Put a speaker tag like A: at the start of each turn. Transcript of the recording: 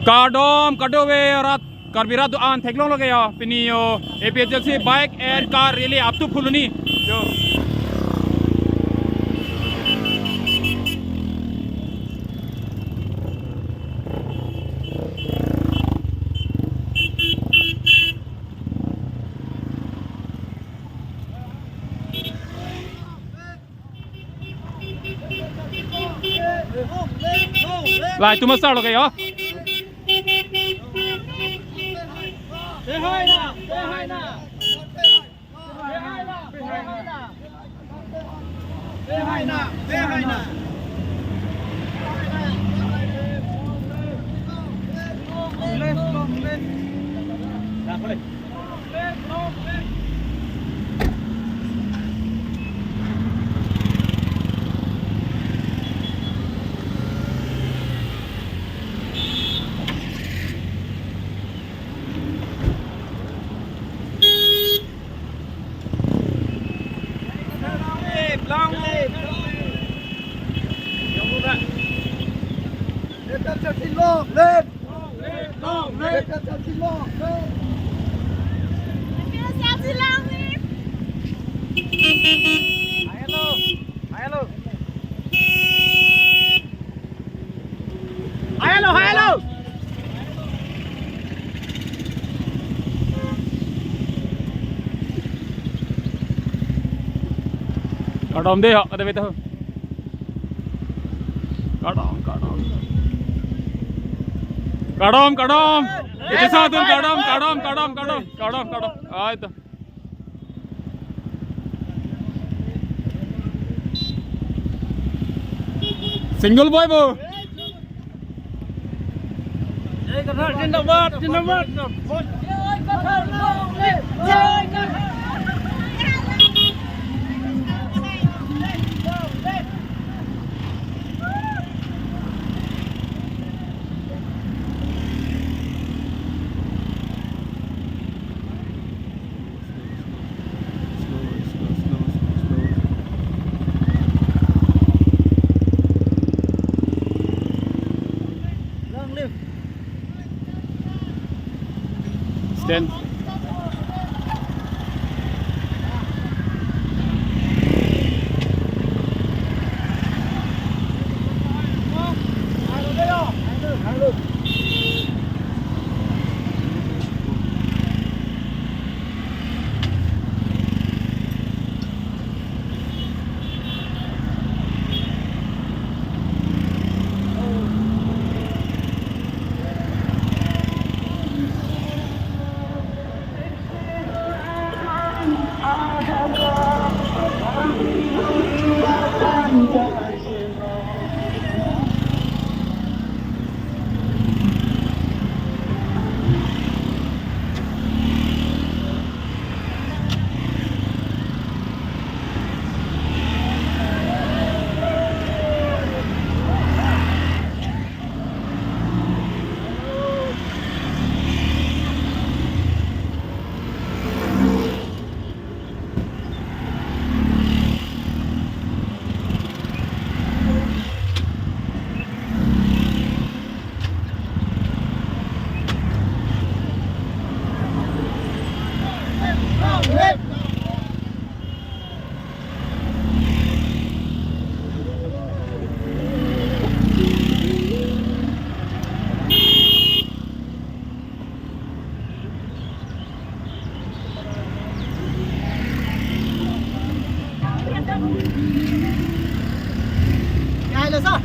A: Kadom kadoverat karbirat an theklong lo gaya pinio APHC bike and car really up to Puluni yo lại tụi mình sao lo gaya long live lên lên chân xin lo lên lên chân xin lo lên hello Kadom deh, kata betul. Kadom. Itu satu kadom. Ah itu. Single boy bu. Jindabad. Stand. Ngay là sao?